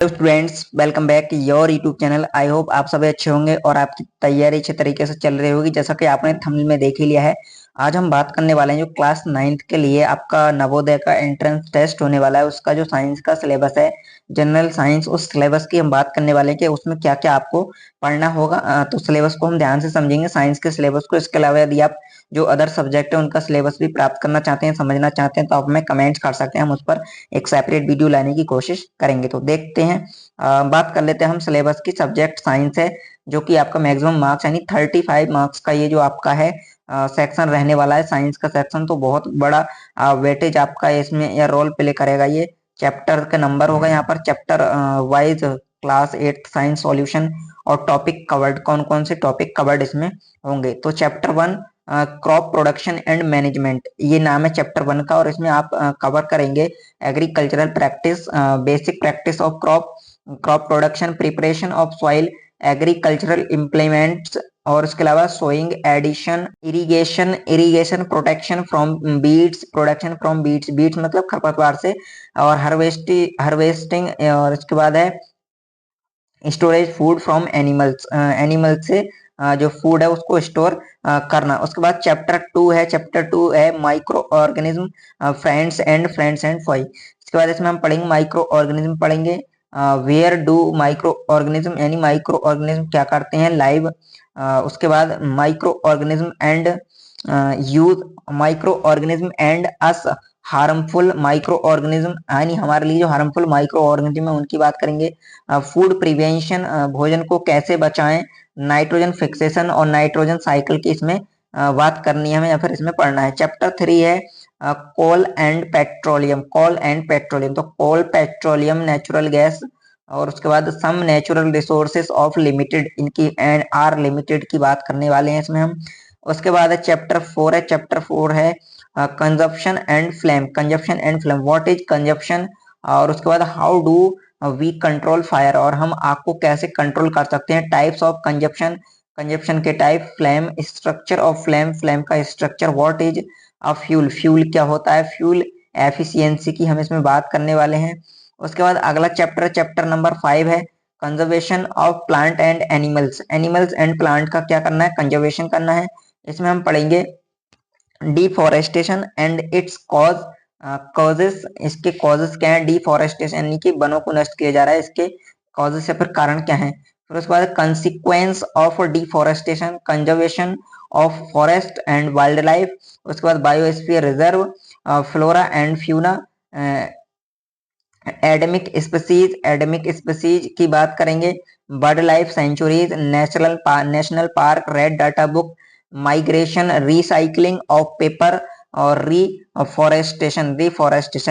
Hello students, welcome back your YouTube channel. I hope आप सभी अच्छे होंगे और आपकी तैयारी अच्छे तरीके से चल रही होगी, जैसा कि आपने थंबनेल में देख ही लिया है। आज हम बात करने वाले हैं जो क्लास 9th के लिए आपका नवोदय का एंट्रेंस टेस्ट होने वाला है, उसका जो साइंस का सिलेबस है, जनरल साइंस, उस सिलेबस की हम बात करने वाले हैं कि उसमें क्या क्या आपको पढ़ना होगा। तो सिलेबस को हम ध्यान से समझेंगे, साइंस के सिलेबस को। इसके अलावा यदि आप जो अदर सब्जेक्ट है उनका सिलेबस भी प्राप्त करना चाहते हैं, समझना चाहते हैं, तो आप हमें कमेंट्स कर सकते हैं। हम उस पर एक सेपरेट वीडियो लाने की कोशिश करेंगे। तो देखते हैं, बात कर लेते हैं हम सिलेबस की। सब्जेक्ट साइंस है, जो कि आपका मैक्सिमम मार्क्स यानी 35 मार्क्स का ये जो आपका है सेक्शन रहने वाला है। साइंस का सेक्शन तो बहुत बड़ा वेटेज आपका इसमें या रोल प्ले करेगा। ये चैप्टर का नंबर होगा यहाँ पर, chapter wise class 8 science solution और टॉपिक कवर्ड, कौन कौन से टॉपिक कवर्ड इसमें होंगे। तो chapter 1 crop production and management, ये नाम है चैप्टर 1 का, और इसमें आप कवर करेंगे agricultural practice, basic practice of crop production, preparation of soil, agricultural implements, और उसके अलावा sowing, addition, irrigation, protection from weeds, production from weeds, weeds मतलब खरपतवार से, और हार्वेस्टिंग, और इसके बाद है storage food from animals, animal से जो फूड है उसको स्टोर करना। उसके बाद चैप्टर 2 है माइक्रो ऑर्गेनिज्म, फ्रेंड्स एंड फॉई। इसके बाद इसमें हम पढ़ेंगे माइक्रो ऑर्गेनिज्म पढ़ेंगे। वेयर डू माइक्रो ऑर्गेनिज्म, यानी माइक्रो ऑर्गेनिज्म क्या करते हैं लाइव। उसके बाद micro organism and use, micro organism and us, harmful micro organism, यानी हमारे लिए जो हार्मफुल माइक्रो ऑर्गेनिज्म है उनकी बात करेंगे। फूड प्रिवेंशन, भोजन को कैसे बचाएं। नाइट्रोजन फिक्सेशन और नाइट्रोजन साइकिल की इसमें बात करनी है हमें, या फिर इसमें पढ़ना है। चैप्टर 3 है कोल एंड पेट्रोलियम, तो कोल, पेट्रोलियम, नेचुरल गैस, और उसके बाद some natural resources of limited, इनकी एंड आर लिमिटेड की बात करने वाले हैं इसमें हम। उसके बाद है चैप्टर 4 है combustion and flame, what is combustion, और उसके बाद how do we control fire, और हम आग को कैसे कंट्रोल कर सकते हैं। टाइप्स ऑफ कंजप्शन, कंजप्शन के type, flame, structure of flame, flame का structure, what is a fuel, fuel क्या होता है, फ्यूल एफिशिएंसी की हम इसमें बात करने वाले हैं। उसके बाद अगला चैप्टर नंबर 5 है conservation of plant and animals, animals and plant का क्या करना है, कंजर्वेशन करना है। इसमें हम पढ़ेंगे डिफॉरेस्टेशन एंड इट्स कॉजेस, इसके कॉजेस क्या है, डिफॉरेस्टेशन यानी कि वनों को नष्ट किया जा रहा है, इसके कॉजेस या फिर कारण क्या है। फिर उसके बाद consequence of deforestation, conservation of forest and wildlife. उसके बाद biosphere reserve, flora and fauna, endemic species की बात करेंगे। Bird life sanctuaries, national park, red data book, migration, recycling of paper, और रिफॉरेस्टेशन,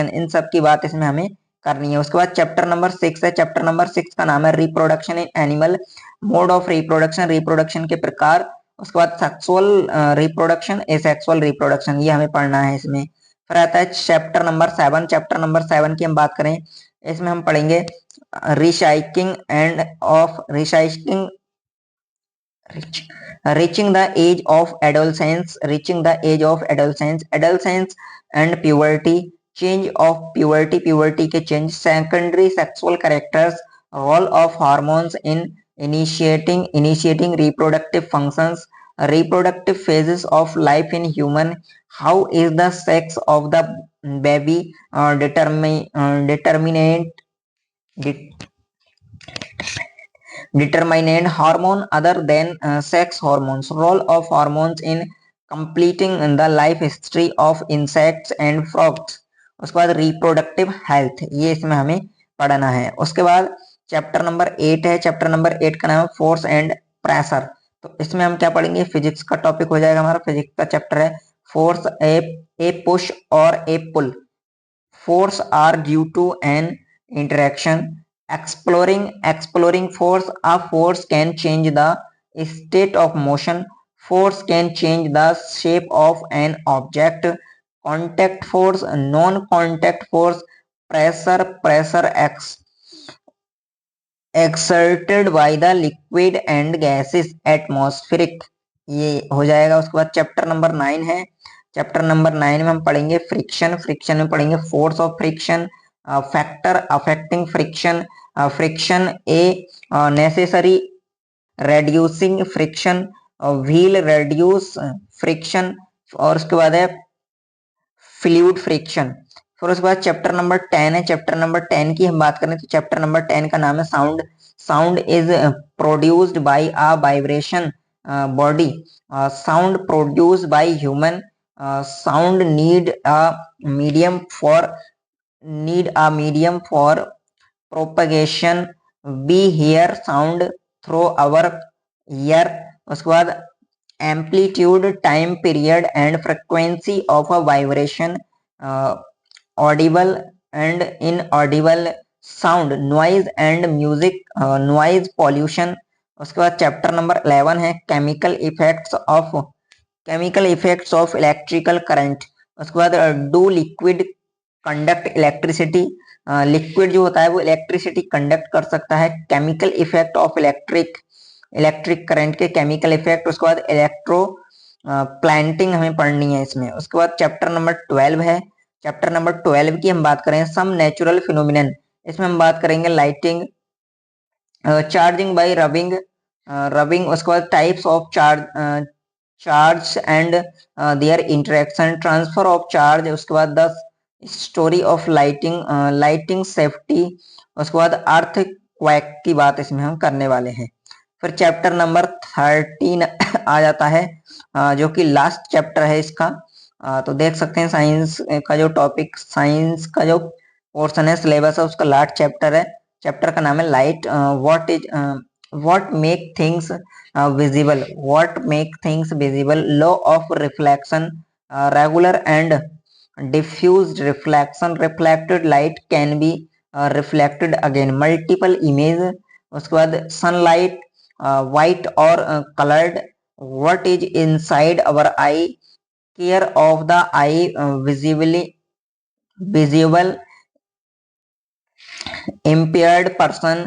इन सब की बात इसमें हमें करनी है। उसके बाद चैप्टर नंबर 6 है, चैप्टर नंबर 6 का नाम है reproduction in animal, mode of reproduction, reproduction के प्रकार। उसके बाद सेक्सुअल रिप्रोडक्शन, एसेक्सुअल रिप्रोडक्शन, ये हमें पढ़ना है इसमें। फिर आता है चैप्टर नंबर 7 की हम बात करें, इसमें हम पढ़ेंगे recycling and of recycling, reaching the age of adolescence, adolescence and puberty, change of puberty के change, secondary sexual characters, role of hormones in initiating reproductive functions, reproductive phases of life in human, how is the sex of the baby determinant hormone other than sex hormones, role of hormones in completing the life history of insects and frogs। उसके बाद reproductive health, ये इसमें हमें पढ़ना है। उसके बाद chapter number 8 है, चैप्टर नंबर 8 का नाम है फोर्स एंड प्रेशर। तो इसमें हम क्या पढ़ेंगे, फिजिक्स का टॉपिक हो जाएगा हमारा, फिजिक्स का चैप्टर है फोर्स, ए पुश और ए पुल, force are due to an interaction, exploring force, a force can change the state of motion, force can change the shape of an object, contact force, non contact force, pressure exerted by the liquid and gases atmospheric, ये हो जाएगा। उसके बाद chapter number 9 है, chapter number 9 में हम पढ़ेंगे friction, में पढ़ेंगे force of friction, factor affecting friction, friction a necessary reducing friction, wheel reduce friction, और उसके बाद है फ्लूइड फ्रिक्शन। फिर उसके बाद चैप्टर नंबर 10 है। चैप्टर नंबर 10 की हम बात करें तो चैप्टर नंबर 10 का नाम है sound. Sound is produced by a vibration body, sound produced by human, sound medium for need a medium for propagation, we hear sound through our ear. उसके बाद amplitude, time period and frequency of a vibration, audible and inaudible sound, noise and music, noise pollution। उसके बाद chapter number 11 है chemical effects of electrical current. उसके बाद do liquid conduct electricity, liquid जो होता है वो इलेक्ट्रिसिटी कंडक्ट कर सकता है। Chemical effect of electric current के केमिकल इफेक्ट। उसके बाद इलेक्ट्रो प्लांटिंग हमें पढ़नी है इसमें। उसके बाद चैप्टर नंबर 12 है। चैप्टर नंबर 12 की हम बात करें सम नेचुरल फिनोमिनन, इसमें हम बात करेंगे लाइटिंग, चार्जिंग बाय रबिंग। उसके बाद types of charge and there interaction, transfer of charge. उसके बाद the story of lighting safety. उसके बाद अर्थ क्वैक की बात इसमें हम करने वाले हैं। फिर चैप्टर नंबर 13 आ जाता है, जो कि लास्ट चैप्टर है इसका। तो देख सकते हैं साइंस का जो टॉपिक, साइंस का जो पोर्शन है, सिलेबस है, उसका लास्ट चैप्टर है। चैप्टर का नाम है light. What make things visible, law of reflection, regular and diffused reflection, reflected light can be reflected again, multiple image. उसके बाद sunlight white or colored, what is inside our eye, care of the eye, visible impaired person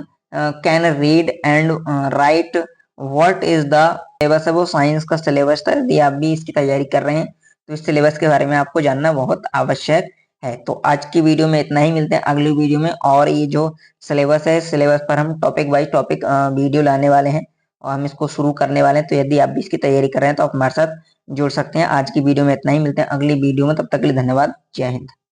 can read and write, what is the syllabus है वो science का syllabus था। यदि आप भी इसकी तैयारी कर रहे हैं तो इस सिलेबस के बारे में आपको जानना बहुत आवश्यक है। तो आज की वीडियो में इतना ही, मिलते हैं अगली वीडियो में। और ये जो सिलेबस है, सिलेबस पर हम टॉपिक बाय टॉपिक वीडियो लाने वाले हैं और हम इसको शुरू करने वाले हैं। तो यदि आप भी इसकी तैयारी कर रहे हैं तो आप हमारे साथ जुड़ सकते हैं। आज की वीडियो में इतना ही, मिलते हैं अगली वीडियो में। तब तक के लिए धन्यवाद। जय हिंद।